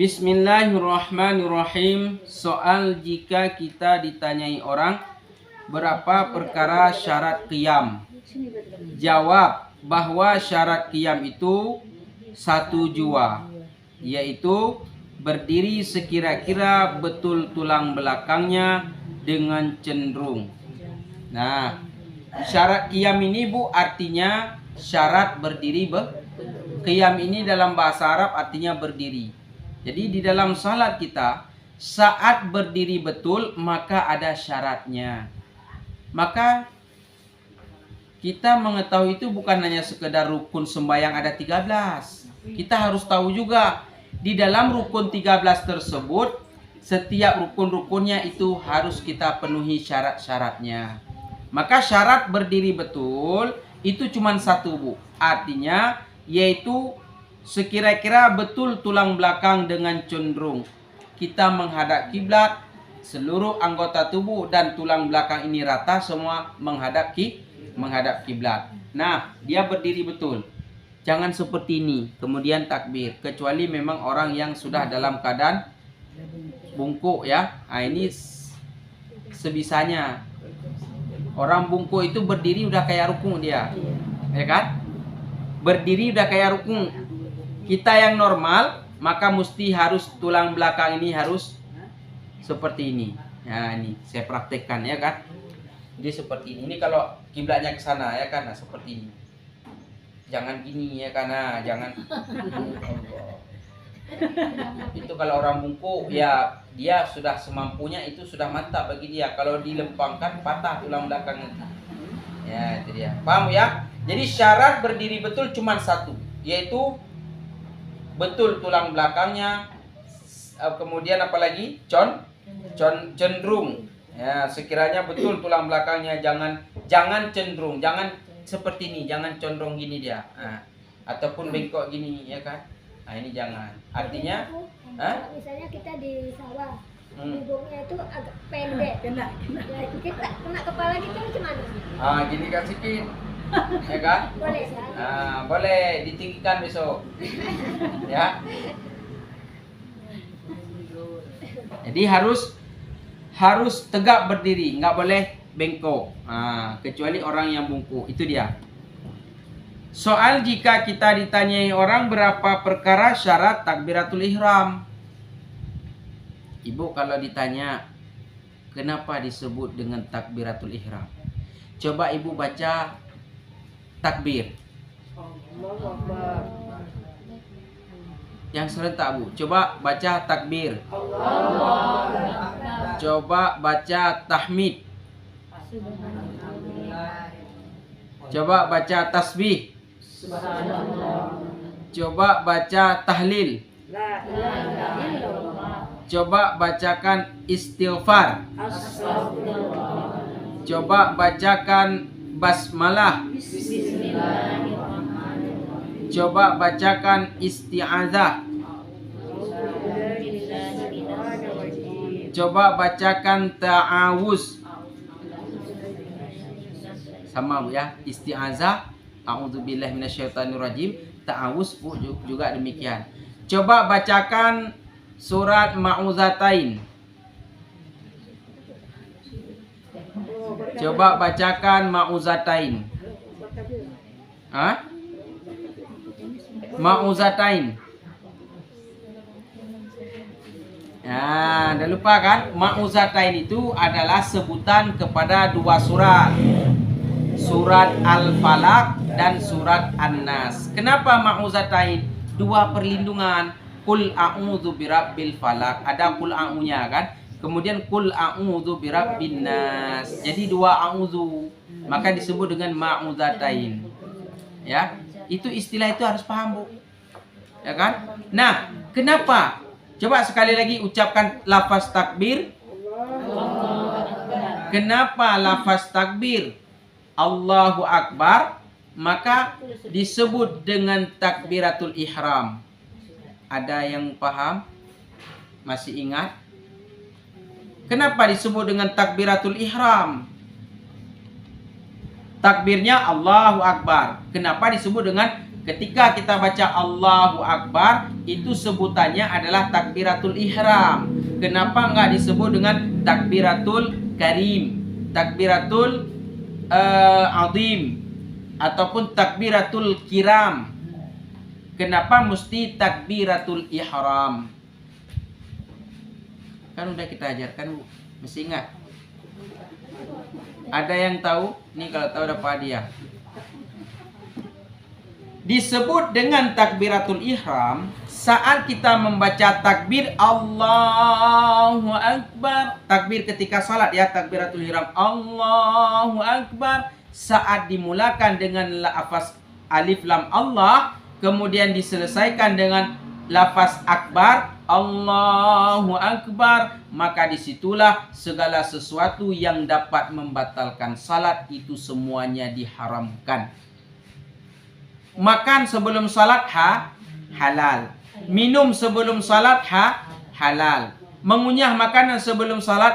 Bismillahirrahmanirrahim. Soal jika kita ditanyai orang berapa perkara syarat qiyam. Jawab bahwa syarat qiyam itu 1 jua, yaitu berdiri sekira-kira betul tulang belakangnya dengan cenderung. Nah, syarat qiyam ini Bu artinya syarat berdiri. Qiyam ini dalam bahasa Arab artinya berdiri. Jadi di dalam salat kita saat berdiri betul maka ada syaratnya. Maka kita mengetahui itu bukan hanya sekedar rukun sembahyang ada 13. Kita harus tahu juga di dalam rukun 13 tersebut setiap rukun-rukunnya itu harus kita penuhi syarat-syaratnya. Maka syarat berdiri betul itu cuma 1 Bu. Artinya yaitu sekira-kira betul tulang belakang dengan cenderung. Kita menghadap kiblat, seluruh anggota tubuh dan tulang belakang ini rata semua menghadap kiblat. Nah, dia berdiri betul. Jangan seperti ini, kemudian takbir. Kecuali memang orang yang sudah dalam keadaan bungkuk ya. Nah, ini sebisanya. Orang bungkuk itu berdiri udah kayak rukun dia. Ya kan? Berdiri udah kayak rukun. Kita yang normal maka mesti harus tulang belakang ini harus seperti ini. Nah, ini saya praktekkan ya kan. Jadi seperti ini. Ini kalau kiblatnya ke sana ya kan, nah, seperti ini. Jangan gini ya kan, nah, jangan. Itu kalau orang bungkuk ya dia sudah semampunya, itu sudah mantap bagi dia. Kalau dilempangkan patah tulang belakang nanti. Ya, itu dia. Paham ya? Jadi syarat berdiri betul cuma 1, yaitu betul tulang belakangnya, kemudian apalagi cenderung. Ya, sekiranya betul tulang belakangnya, jangan cenderung, jangan seperti ini, jangan condong gini dia. Nah, ataupun bengkok gini ya kan. Nah, ini jangan. Artinya, misalnya kita di sawah, hidungnya itu agak pendek. Ya, kita kena kepala kita gimana? Gini kan sedikit. Ya kan? Boleh ya? Boleh ditinggikan besok. Ya. Jadi harus tegak berdiri, nggak boleh bengkok. Kecuali orang yang bungkuk. Itu dia. Soal jika kita ditanyai orang berapa perkara syarat takbiratul ihram. Ibu kalau ditanya kenapa disebut dengan takbiratul ihram, coba ibu baca takbir. Yang serentak Bu. Coba baca takbir. Coba baca tahmid. Coba baca tasbih. Coba baca tahlil. Coba bacakan istighfar. Coba bacakan basmalah. Coba bacakan isti'azah. Coba bacakan ta'awuz. Sama Bu ya, isti'azah, a'udzubillahi minasyaitonirrajim, ta'awuz juga demikian. Coba bacakan surat Ma'uzatain. Coba bacakan Ma'uzatain. Ma'uzatain. Nah, dah lupa kan? Ma'uzatain itu adalah sebutan kepada 2 surat. Surat Al-Falaq dan surat An-Nas. Kenapa Ma'uzatain? 2 perlindungan. Qul a'udzu birabbil falaq. Ada qul a'unya kan? Kemudian qul a'udzu birabbin nas. Jadi 2 a'udzu. Maka disebut dengan Ma'uzatain. Ya. Itu istilah itu harus paham Bu. Ya kan? Nah, kenapa? Coba sekali lagi ucapkan lafaz takbir. Kenapa lafaz takbir Allahu Akbar maka disebut dengan takbiratul ihram? Ada yang paham? Masih ingat? Kenapa disebut dengan takbiratul ihram? Takbirnya Allahu Akbar. Kenapa disebut dengan Ketika kita baca Allahu Akbar, itu sebutannya adalah takbiratul ihram. Kenapa nggak disebut dengan takbiratul karim, takbiratul azim, ataupun takbiratul kiram? Kenapa mesti takbiratul ihram? Kan udah kita ajarkan, Bu. Mesti ingat. Ada yang tahu? Nih kalau tahu dapat hadiah. Disebut dengan takbiratul ihram saat kita membaca takbir Allahu Akbar. Takbir ketika salat ya, takbiratul ihram Allahu Akbar. Saat dimulakan dengan lafaz alif lam Allah, kemudian diselesaikan dengan lafaz akbar, Allahu Akbar, maka disitulah segala sesuatu yang dapat membatalkan salat itu semuanya diharamkan. Makan sebelum salat halal. Minum sebelum salat halal. Mengunyah makanan sebelum salat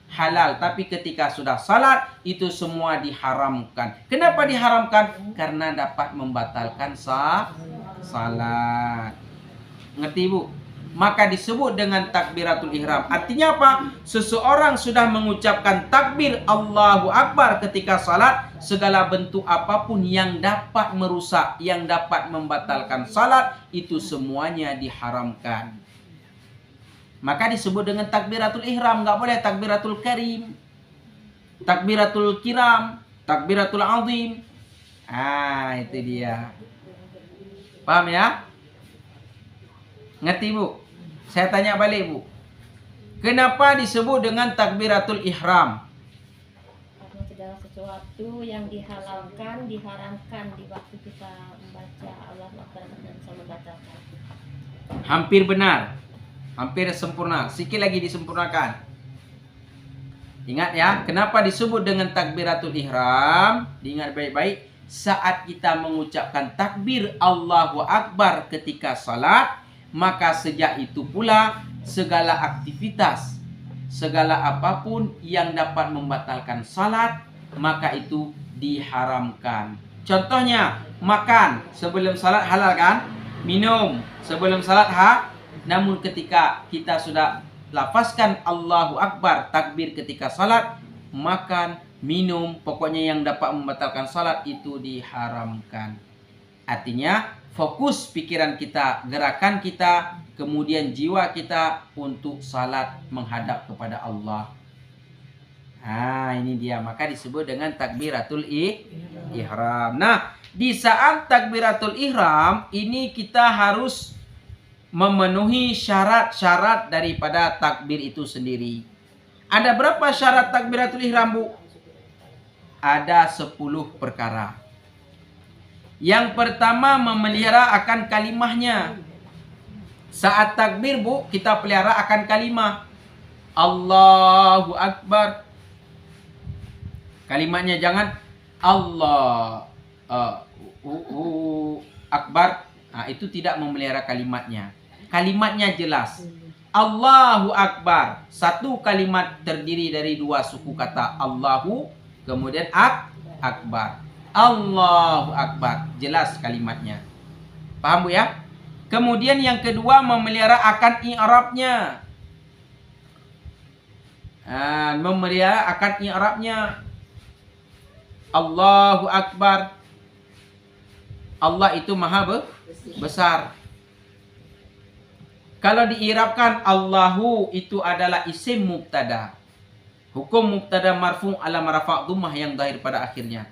halal. Tapi ketika sudah salat itu semua diharamkan. Kenapa diharamkan? Karena dapat membatalkan salat. Ngerti, Bu? Maka disebut dengan takbiratul ihram. Artinya apa? Seseorang sudah mengucapkan takbir Allahu Akbar ketika salat, segala bentuk apapun yang dapat merusak, yang dapat membatalkan salat, itu semuanya diharamkan. Maka disebut dengan takbiratul ihram. Nggak boleh takbiratul karim, takbiratul kiram, takbiratul azim. Itu dia. Paham ya? Ngerti, Bu? Saya tanya balik, Bu. Kenapa disebut dengan takbiratul ihram? Karena segala sesuatu yang dihalalkan, diharamkan di waktu kita membaca Allahu Akbar dan bisa membatalkan. Hampir benar. Hampir sempurna. Sikit lagi disempurnakan. Ingat ya, kenapa disebut dengan takbiratul ihram? Diingat baik-baik. Saat kita mengucapkan takbir Allahu Akbar ketika salat, maka sejak itu pula segala aktivitas, segala apapun yang dapat membatalkan salat, maka itu diharamkan. Contohnya, makan sebelum salat halal kan? Minum sebelum salat namun ketika kita sudah lafazkan Allahu Akbar, takbir ketika salat, makan, minum, pokoknya yang dapat membatalkan salat itu diharamkan. Artinya fokus pikiran kita, gerakan kita, kemudian jiwa kita untuk salat menghadap kepada Allah. Ini dia. Maka disebut dengan takbiratul ihram. Nah, di saat takbiratul ihram ini kita harus memenuhi syarat-syarat daripada takbir itu sendiri. Ada berapa syarat takbiratul ihram, Bu? Ada 10 perkara. Yang pertama, memelihara akan kalimahnya. Saat takbir, Bu, kita pelihara akan kalimah Allahu Akbar. Kalimatnya jangan Allah Akbar. Itu tidak memelihara kalimatnya. Kalimatnya jelas. Allahu Akbar. Satu kalimat terdiri dari 2 suku kata. Allahu, kemudian Akbar. Allahu Akbar. Jelas kalimatnya. Paham, Bu ya? Kemudian yang kedua, memelihara akan i'rabnya. Memelihara akan i'rabnya. Allahu Akbar. Allah itu maha besar. Kalau diirabkan Allahu itu adalah isim mubtada. Hukum mubtada marfu' ala rafa' dhammah yang zahir pada akhirnya.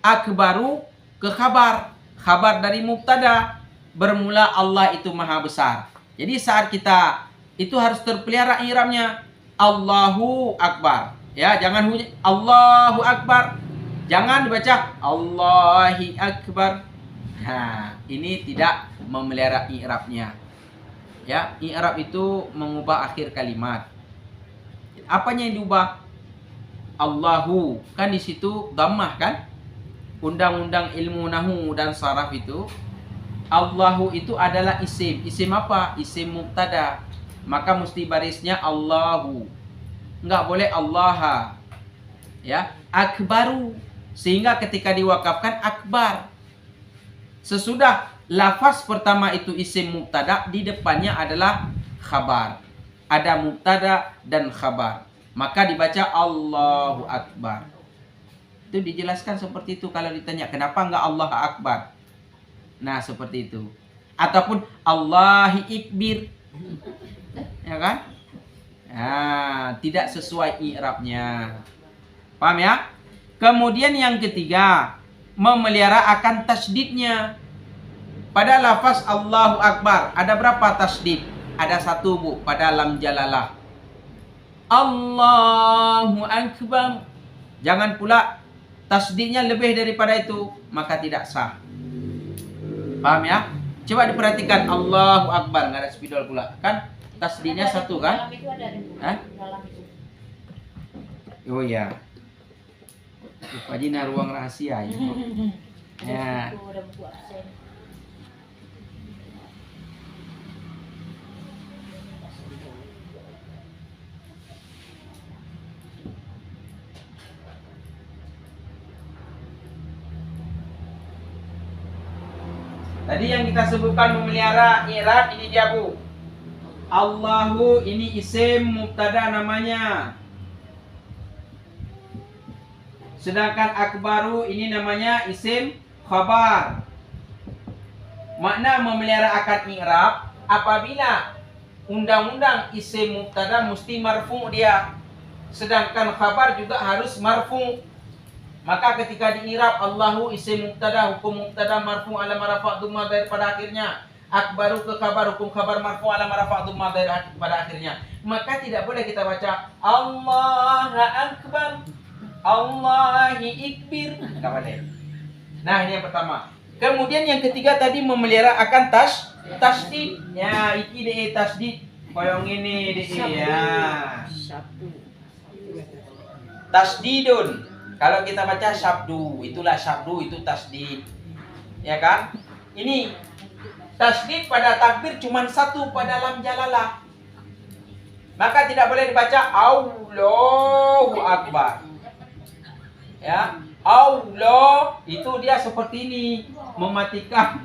Akbaru ke khabar. Khabar dari mubtada. Bermula Allah itu maha besar. Jadi saat kita itu harus terpelihara i'rabnya. Allahu Akbar. Ya, jangan Allahu Akbar. Jangan dibaca Allahi Akbar. Ini tidak memelihara i'rabnya. Ya, i'rab itu mengubah akhir kalimat. Apanya yang diubah? Allahu. Kan di situ dhammah kan? Undang-undang ilmu nahwu dan saraf itu, Allahu itu adalah isim. Isim apa? Isim mubtada. Maka mesti barisnya Allahu. Enggak boleh Allaha. Ya, akbaru. Sehingga ketika diwakafkan akbar. Sesudah lafaz pertama itu isim mubtada, di depannya adalah khabar. Ada mubtada dan khabar. Maka dibaca Allahu Akbar. Itu dijelaskan seperti itu kalau ditanya kenapa enggak Allah Akbar. Nah, seperti itu. Ataupun Allahi Ikbir. Ya kan? Nah, tidak sesuai i'rabnya. Paham ya? Kemudian yang ketiga, memelihara akan tasdidnya. Pada lafaz Allahu Akbar ada berapa tasdid? Ada satu, Bu, pada lam jalalah. Allahu Akbar. Jangan pula tasdidnya lebih daripada itu, maka tidak sah. Paham ya? Coba diperhatikan Allahu Akbar, nggak ada spidol pula. Kan tasdidnya satu kan? Dalam itu ada. Hah? Dalam itu. Oh ya. Rupanya ruang rahasia ya. Ya. Itu udah buku absen. Tadi yang kita sebutkan memelihara i'rab ini dia, Bu. Allahu ini isim mubtada namanya. Sedangkan akbaru ini namanya isim khabar. Makna memelihara akan i'rab apabila undang-undang isim mubtada mesti marfu dia. Sedangkan khabar juga harus marfu. Maka ketika di i'rab Allahu isim mubtada, hukum mubtada marfu ala marfa' dhamma dhair pada akhirnya. Akbaru ke khabar, hukum khabar marfu ala marfa' dhamma dhair pada akhirnya. Maka tidak boleh kita baca Allahu Akbar, Allahi Ikbir. Enggak boleh. Nah, ini yang pertama. Kemudian yang ketiga tadi memelihara akan tasdid. Ya, iki de tasdid. Koyong ini de ya. Tasdidun. Kalau kita baca syabdu, itulah syabdu, itu tasdid. Ya kan? Ini tasdid pada takbir cuma satu pada lam jalalah. Maka tidak boleh dibaca Allahu Akbar. Ya, Allah itu dia seperti ini, mematikan.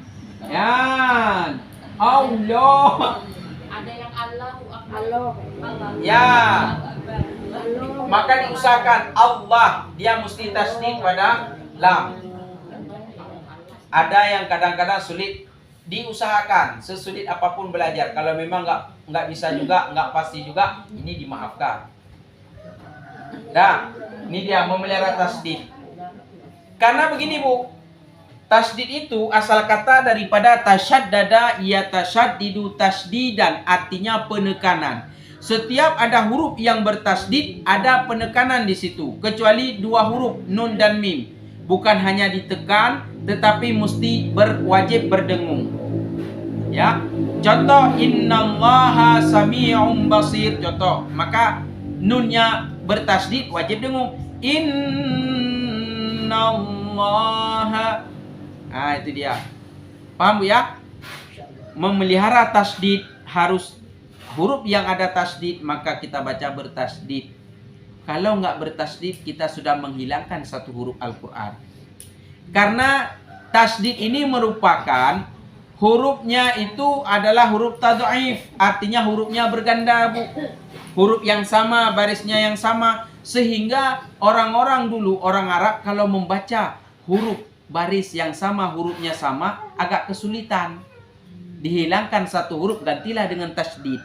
Ya. Allah. Ada yang Allahu Akbar. Allah. Ya. Maka diusahakan Allah, dia mesti tasdid pada lam. Ada yang kadang-kadang sulit, diusahakan sesulit apapun belajar. Kalau memang nggak bisa juga, nggak pasti juga, ini dimaafkan. Nah, ini dia memelihara tasdid. Karena begini, Bu, tasdid itu asal kata daripada tasyaddada yatashaddidu tasdidan, artinya penekanan. Setiap ada huruf yang bertasdid, ada penekanan di situ. Kecuali dua huruf, nun dan mim. Bukan hanya ditekan, tetapi mesti wajib berdengung. Ya, contoh innallaha sami'un basir. Contoh, maka nunnya bertasdid, wajib dengung. Innallaha. Nah, itu dia. Paham, Bu ya? Memelihara tasdid harus huruf yang ada tasdid, maka kita baca bertasdid. Kalau nggak bertasdid, kita sudah menghilangkan satu huruf Al-Quran. Karena tasdid ini merupakan hurufnya itu adalah huruf tad'if, artinya hurufnya berganda, Bu. Huruf yang sama, barisnya yang sama, sehingga orang-orang dulu, orang Arab kalau membaca huruf baris yang sama, hurufnya sama, agak kesulitan. Dihilangkan satu huruf, gantilah dengan tasdid.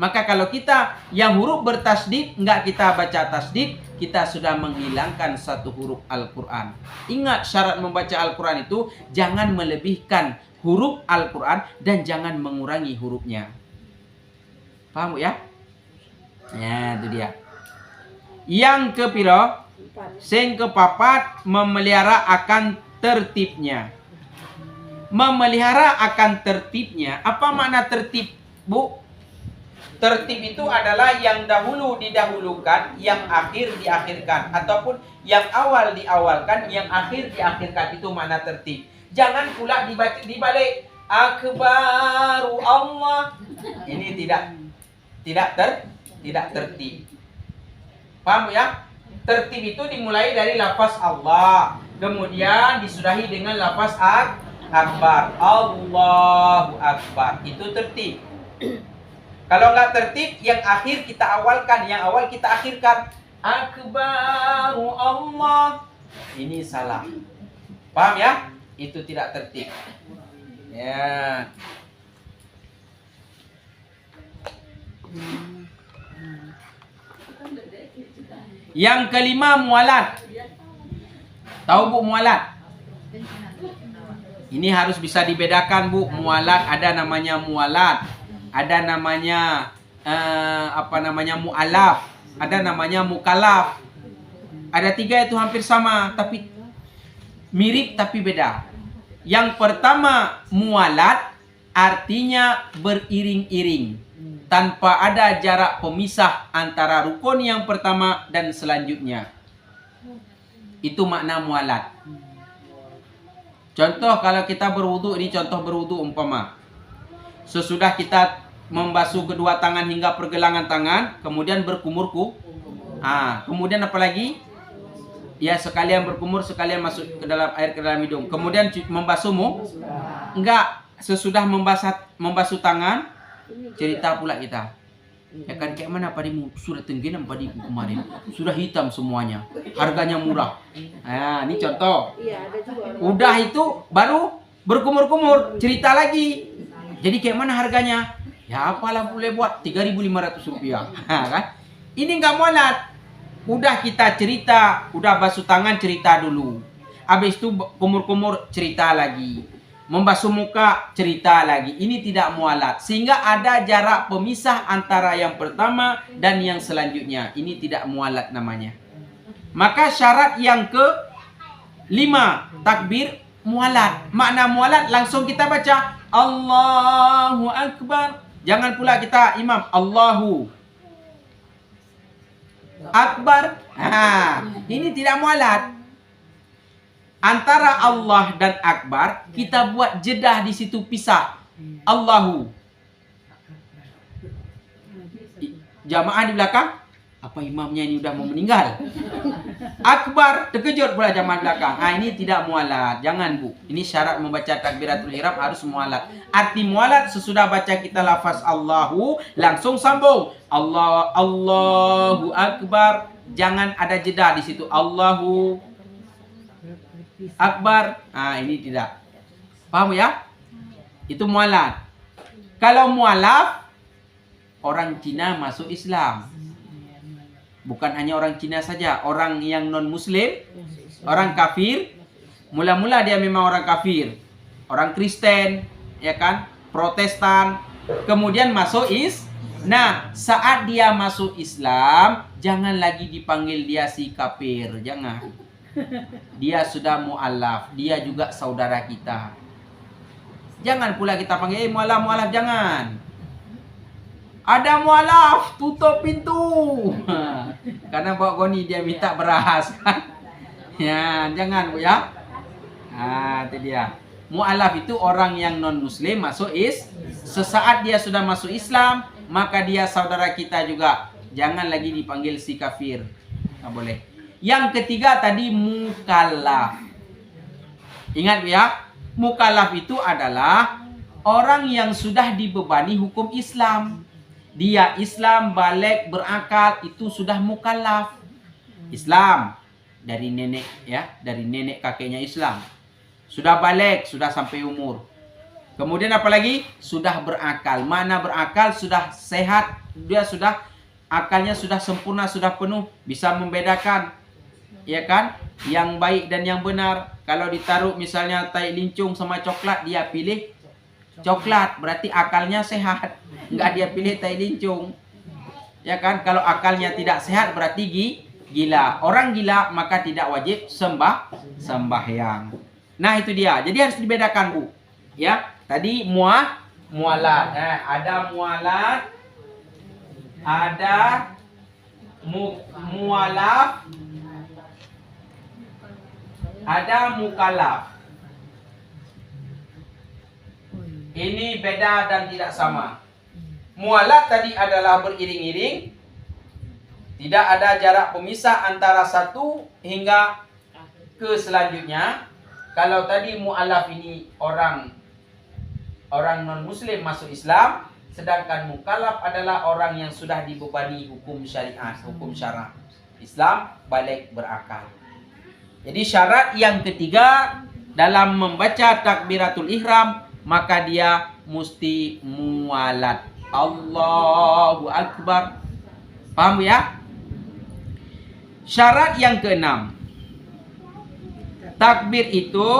Maka kalau kita yang huruf bertasdid, enggak kita baca tasdid, kita sudah menghilangkan satu huruf Al-Quran. Ingat, syarat membaca Al-Quran itu jangan melebihkan huruf Al-Quran dan jangan mengurangi hurufnya. Paham, Bu ya? Ya, itu dia. Yang kepiro, sing kepapat, memelihara akan tertibnya. Memelihara akan tertibnya. Apa makna tertib, Bu? Tertib itu adalah yang dahulu didahulukan, yang akhir diakhirkan, ataupun yang awal diawalkan, yang akhir diakhirkan. Itu makna tertib. Jangan pula dibalik akbaru Allah. Ini tidak tertib. Paham ya? Tertib itu dimulai dari lafaz Allah, kemudian disudahi dengan lafaz akbar. Allahu akbar. Itu tertib. Kalau nggak tertib, yang akhir kita awalkan, yang awal kita akhirkan. Akbaru Allah. Ini salah. Paham ya? Itu tidak tertib. Ya. Yang kelima, mualat. Tahu Bu mualat? Ini harus bisa dibedakan Bu. Mualat, ada namanya mualat, ada namanya mu'alaf, ada namanya mukallaf. Ada 3 itu hampir sama, tapi mirip tapi beda. Yang pertama, mualat artinya beriring-iring, tanpa ada jarak pemisah antara rukun yang pertama dan selanjutnya. Itu makna mualat. Contoh kalau kita berwudu, ini contoh berwudu umpama. Sesudah kita membasuh kedua tangan hingga pergelangan tangan, kemudian berkumur. Kemudian apa lagi? Ya, sekalian berkumur, sekalian masuk ke dalam air ke dalam hidung. Kemudian membasuhmu? Enggak, sesudah membasuh tangan, cerita pula kita. Ya kan, kayak mana padimu? Sudah tenggelam padiku kemarin. Sudah hitam semuanya. Harganya murah. Nah, ini contoh. Udah itu baru berkumur-kumur, cerita lagi. Jadi kayak mana harganya? Ya apalah boleh buat 3.500 rupiah. Kan? Ini nggak mualat. Udah kita cerita, udah basuh tangan cerita dulu. Habis itu kumur-kumur cerita lagi. Membasuh muka cerita lagi. Ini tidak mualat. Sehingga ada jarak pemisah antara yang pertama dan yang selanjutnya. Ini tidak mualat namanya. Maka syarat yang ke-5, takbir mualat. Makna mualat langsung kita baca Allahu Akbar. Jangan pula kita imam Allahu Akbar. Ini tidak mualat. Antara Allah dan Akbar kita buat jedah di situ, pisah. Allahu. Jamaah di belakang, apa imamnya ini udah mau meninggal? Akbar, terkejut pula jamaah belakang. Ini tidak mualat. Jangan Bu. Ini syarat membaca takbiratul ihram harus mualat. Arti mualat sesudah baca kita lafaz Allahu langsung sambung. Allahu Akbar. Jangan ada jeda di situ. Allahu Akbar. Ini tidak. Paham ya? Itu mualat. Kalau mualaf, orang Cina masuk Islam. Bukan hanya orang Cina saja, orang yang non muslim, orang kafir, mula-mula dia memang orang kafir. Orang Kristen, ya kan? Protestan, kemudian masuk Nah, saat dia masuk Islam, jangan lagi dipanggil dia si kafir, jangan. Dia sudah mu'alaf, dia juga saudara kita. Jangan pula kita panggil mu'alaf, jangan. Ada mu'alaf, tutup pintu. Karena Pak Goni dia minta beras. Ya, jangan Bu ya. Itu dia. Mu'alaf itu orang yang non muslim masuk sesaat dia sudah masuk Islam, maka dia saudara kita juga. Jangan lagi dipanggil si kafir. Nggak boleh. Yang ketiga tadi mukallaf. Ingat ya, mukallaf itu adalah orang yang sudah dibebani hukum Islam. Dia Islam, balik, berakal, itu sudah mukallaf. Islam dari nenek ya, dari nenek kakeknya Islam. Sudah balik, sudah sampai umur. Kemudian apalagi? Sudah berakal. Mana berakal? Sudah sehat. Dia sudah akalnya sudah sempurna, sudah penuh, bisa membedakan, ya kan, yang baik dan yang benar. Kalau ditaruh misalnya tai lincung sama coklat, dia pilih coklat, berarti akalnya sehat. Enggak dia pilih tai lincung, ya kan. Kalau akalnya tidak sehat berarti gila. Orang gila maka tidak wajib sembahyang. Nah itu dia. Jadi harus dibedakan Bu. Ya, tadi mualat. Ada mualat, ada mualaf, ada mukallaf. Ini beda dan tidak sama. Mualat tadi adalah beriring-iring, tidak ada jarak pemisah antara satu hingga ke selanjutnya. kalau tadi mu'alaf ini orang non muslim masuk Islam, sedangkan mukallaf adalah orang yang sudah dibebani hukum syariat, hukum syara. Islam balik berakal. Jadi syarat yang ketiga dalam membaca takbiratul ihram, maka dia mesti mualat. Allahu Akbar. Paham ya? Syarat yang keenam, takbir itu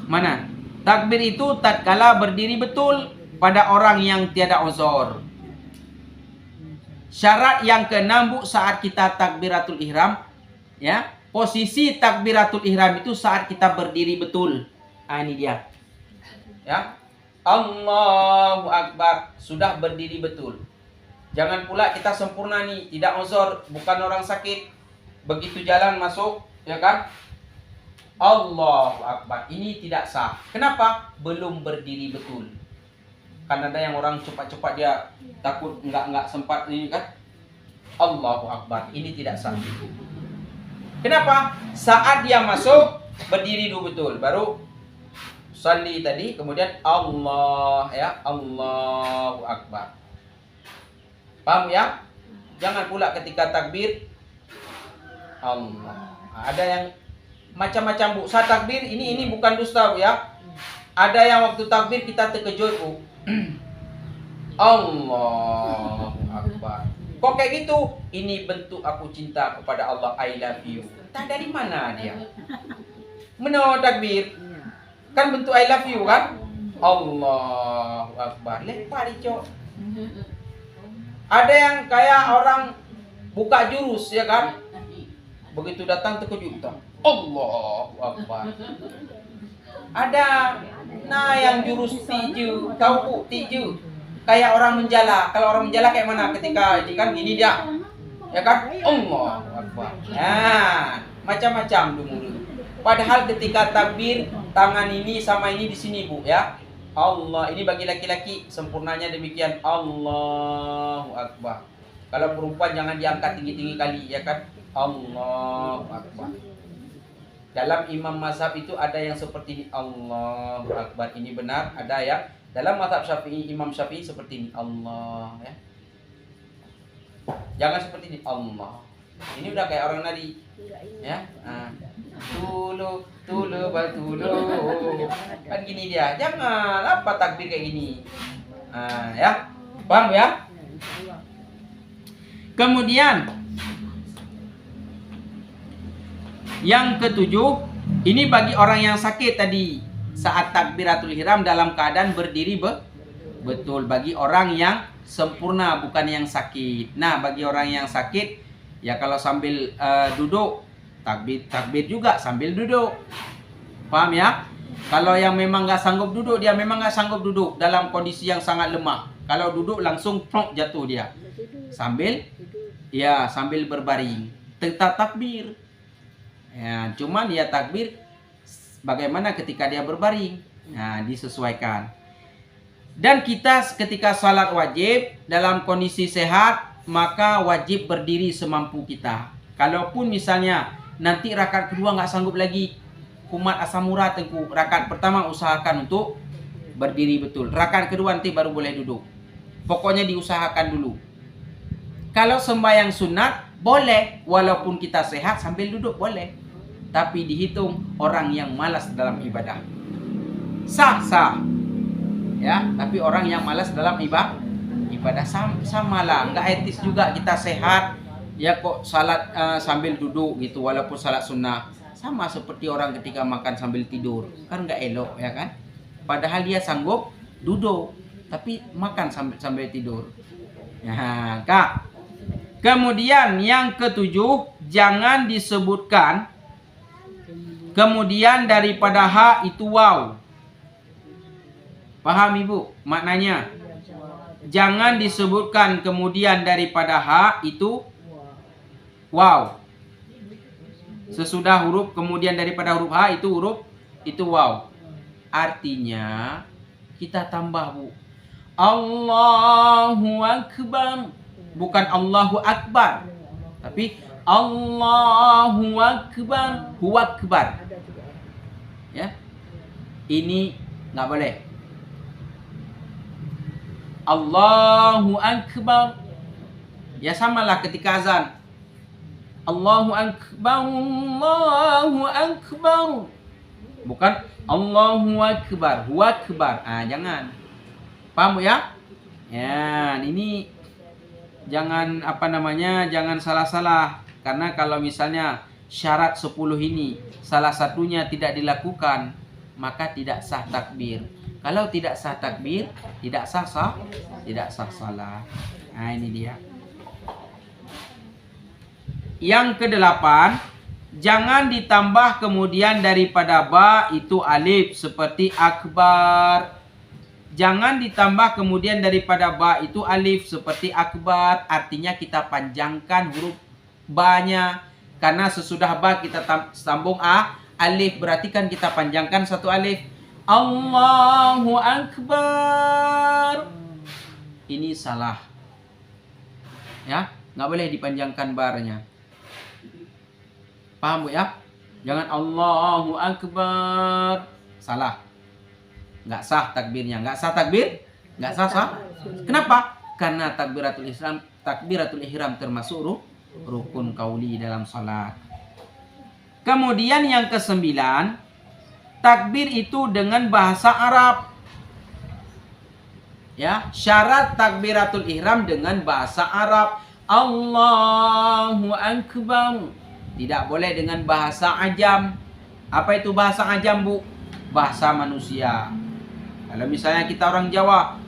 mana? Takbir itu tatkala berdiri betul pada orang yang tiada uzur. Syarat yang keenam, Bu, saat kita takbiratul ihram, ya, posisi takbiratul ihram itu saat kita berdiri betul. Ah, ini dia. Ya. Allahu Akbar, sudah berdiri betul. Jangan pula kita sempurna nih, tidak uzur, bukan orang sakit. Begitu jalan masuk, ya kan? Allahu Akbar. Ini tidak sah. Kenapa? Belum berdiri betul. Kan ada yang orang cepat-cepat dia takut enggak sempat ini kan. Allahu Akbar. Ini tidak sah. Kenapa? Saat dia masuk berdiri dulu betul, baru salli tadi, kemudian Allah, ya, Allahu Akbar. Paham ya? Jangan pula ketika takbir Allah. Ada yang macam-macam, Bu. Saat takbir ini bukan dusta, Bu, ya. Ada yang waktu takbir kita terkejut, Bu. Allahu Akbar. Kok kayak gitu? Ini bentuk aku cinta kepada Allah, I love you. Entah dari mana dia. Menurut takbir kan bentuk I love you kan? Allahu Akbar. Lepas dicok. Ada yang kayak orang buka jurus, ya kan? Begitu datang terkejut. Allahu Akbar. Ada yang jurus tiju, tahu Bu, tiju. Kayak orang menjala. Kalau orang menjala kayak mana ketika ini kan gini dia. Ya kan? Allahu Akbar. Nah, macam-macam dulu. Padahal ketika takbir tangan ini sama ini di sini, Bu, ya. Allah, ini bagi laki-laki sempurnanya demikian. Allahu Akbar. Kalau perempuan jangan diangkat tinggi-tinggi kali, ya kan? Allahu Akbar. Dalam imam mazhab itu ada yang seperti ini, Allahu Akbar. Ini benar, ada ya. Dalam mazhab Syafi'i, Imam Syafi'i seperti ini, Allah, ya. Jangan seperti ini, Allah. Ini udah kayak orang nadi, ya. Nah. Tulu kan gini dia. Jangan apa takbir kayak gini. Nah, ya. Paham ya? Kemudian yang ketujuh, ini bagi orang yang sakit tadi saat takbiratul ihram dalam keadaan berdiri betul, bagi orang yang sempurna bukan yang sakit. Nah, bagi orang yang sakit ya kalau sambil duduk takbir juga sambil duduk. Paham ya? Kalau yang memang nggak sanggup duduk, dia memang nggak sanggup duduk dalam kondisi yang sangat lemah. Kalau duduk langsung plong jatuh dia. Sambil berbaring, tetap takbir. Ya, cuman dia takbir bagaimana ketika dia berbaring. Nah, disesuaikan. Dan kita ketika salat wajib dalam kondisi sehat, maka wajib berdiri semampu kita. Kalaupun misalnya nanti rakaat kedua nggak sanggup lagi, kumat asam urat tengku, rakaat pertama usahakan untuk berdiri betul. Rakaat kedua nanti baru boleh duduk. Pokoknya diusahakan dulu. Kalau sembahyang sunat boleh, walaupun kita sehat sambil duduk boleh. Tapi dihitung orang yang malas dalam ibadah. Sah. Ya, tapi orang yang malas dalam ibadah sama lah, nggak etis juga kita sehat. Ya kok salat sambil duduk gitu, walaupun salat sunnah. Sama seperti orang ketika makan sambil tidur, kan nggak elok, ya kan? Padahal dia sanggup duduk, tapi makan sambil tidur. Ya, Kak. Kemudian yang ketujuh, jangan disebutkan kemudian daripada ha itu waw. Paham Ibu maknanya? Jangan disebutkan kemudian daripada ha itu waw. Sesudah huruf kemudian daripada huruf ha itu huruf itu waw. Artinya kita tambah, Bu. Allahu Akbar. Bukan Allahu Akbar, tapi Allahu Akbar, Huwa Akbar. Ya. Ini nggak boleh. Allahu Akbar. Ya samalah ketika azan. Allahu Akbar, Allahu Akbar. Bukan Allahu Akbar, Hu Akbar. Jangan. Paham ya? Ya, ini jangan jangan salah-salah. Karena kalau misalnya syarat 10 ini salah satunya tidak dilakukan, maka tidak sah takbir. Kalau tidak sah takbir, tidak sah salah. Ini dia. Yang kedelapan, jangan ditambah kemudian daripada ba itu alif seperti akbar. Jangan ditambah kemudian daripada ba itu alif seperti akbar. Artinya kita panjangkan huruf ba-nya. Karena sesudah ba kita sambung alif, berarti kan kita panjangkan satu alif. Allahu Akbar. Ini salah. Ya, nggak boleh dipanjangkan barnya. Paham Bu ya? Jangan Allahu Akbar. Salah. Nggak sah takbirnya. Nggak sah takbir? Nggak sah. Kenapa? Karena takbiratul ihram termasuk rukun qauli dalam salat. Kemudian yang ke-9, takbir itu dengan bahasa Arab. Ya, syarat takbiratul ihram dengan bahasa Arab. Allahu Akbar. Tidak boleh dengan bahasa ajam. Apa itu bahasa ajam, Bu? Bahasa manusia. Kalau misalnya kita orang Jawa,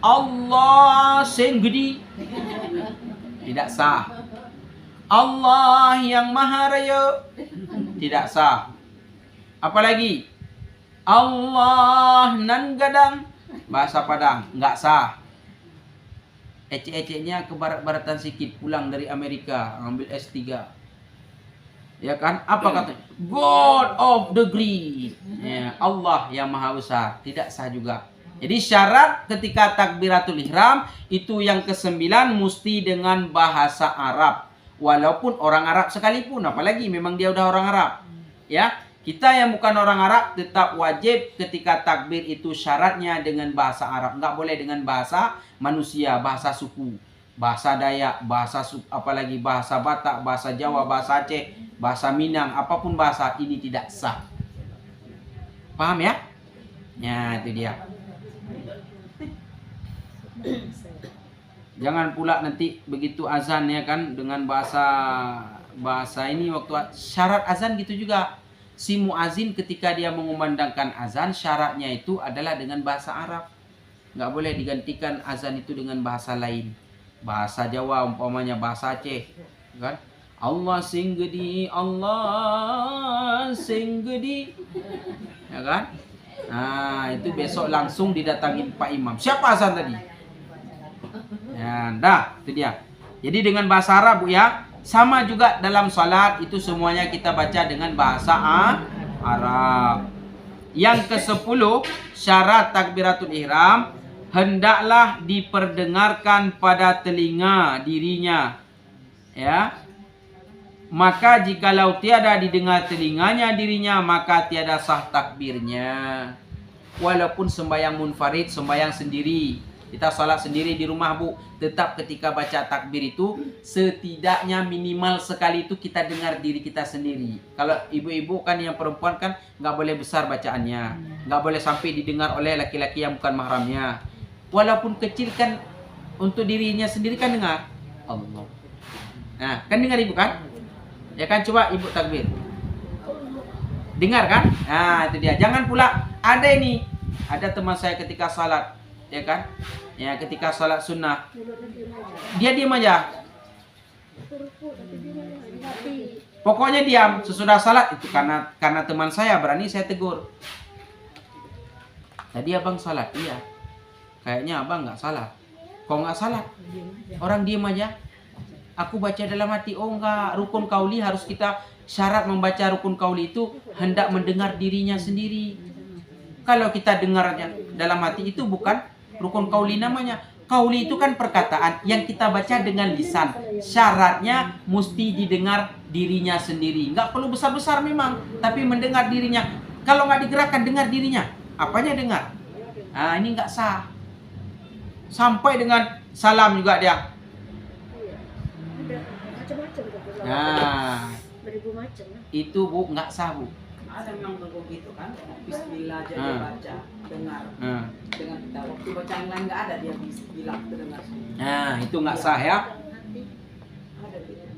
Allah sing gede. Tidak sah. Allah yang maha raya. Tidak sah. Apalagi Allah nan gadang. Bahasa Padang. Nggak sah. Ecek-eceknya ke barat-baratan sikit. Pulang dari Amerika. Ambil S3. Ya kan? Apa katanya? God of the great. Ya, Allah yang maha besar. Tidak sah juga. Jadi syarat ketika takbiratul ihram itu yang ke-9 mesti dengan bahasa Arab. Walaupun orang Arab sekalipun, apalagi memang dia udah orang Arab. Ya, kita yang bukan orang Arab tetap wajib ketika takbir itu syaratnya dengan bahasa Arab. Nggak boleh dengan bahasa manusia, bahasa suku, bahasa Dayak, apalagi bahasa Batak, bahasa Jawa, bahasa Aceh, bahasa Minang, apapun bahasa ini tidak sah. Paham ya? Ya, itu dia. Jangan pula nanti begitu azan ya kan dengan bahasa ini waktu syarat azan gitu juga. Si muazin ketika dia mengumandangkan azan syaratnya itu adalah dengan bahasa Arab. Nggak boleh digantikan azan itu dengan bahasa lain. Bahasa Jawa umpamanya bahasa Aceh kan? Allah sing gede, Allah sing gede. Ya kan? Nah, itu besok langsung didatangi Pak Imam. Siapa azan tadi? Ya, itu dia. Jadi dengan bahasa Arab Bu ya. Sama juga dalam salat itu semuanya kita baca dengan bahasa Arab. Yang ke-10, syarat takbiratul ihram hendaklah diperdengarkan pada telinga dirinya. Ya. Maka jikalau tiada didengar telinganya dirinya, maka tiada sah takbirnya. Walaupun sembahyang munfarid, sembahyang sendiri. Kita salat sendiri di rumah Bu, tetap ketika baca takbir itu setidaknya minimal sekali itu kita dengar diri kita sendiri. Kalau ibu-ibu kan yang perempuan kan nggak boleh besar bacaannya, nggak boleh sampai didengar oleh laki-laki yang bukan mahramnya. Walaupun kecil kan untuk dirinya sendiri kan dengar Allah. Nah kan dengar ibu kan? Ya kan, coba ibu takbir. Dengar kan? Nah itu dia. Jangan pula ada teman saya ketika salat. Ya kan? Ya ketika salat sunnah dia diam aja. Pokoknya diam sesudah salat itu karena teman saya berani saya tegur. Tadi abang salat? Iya. Kayaknya abang nggak salat. Kok nggak salat? Orang diam aja. Aku baca dalam hati, oh enggak, rukun qauli harus kita syarat membaca rukun qauli itu hendak mendengar dirinya sendiri. Kalau kita dengarnya dalam hati itu bukan rukun qauli namanya. Qauli itu kan perkataan yang kita baca dengan lisan. Syaratnya mesti didengar dirinya sendiri. Nggak perlu besar-besar memang, tapi mendengar dirinya. Kalau nggak digerakkan, dengar dirinya. Apanya dengar? Nah, ini nggak sah. Sampai dengan salam juga dia. Iya. Ada macam-macam gitu. Nah, Beribu macam. itu Bu nggak sah Bu. Ada memang begitu kan, Bismillah aja dia Ah. baca, dengar Nah, dengan kita. Waktu baca yang lain nggak ada dia bilang terdengar. nah itu nggak sah ya. Ada gitu.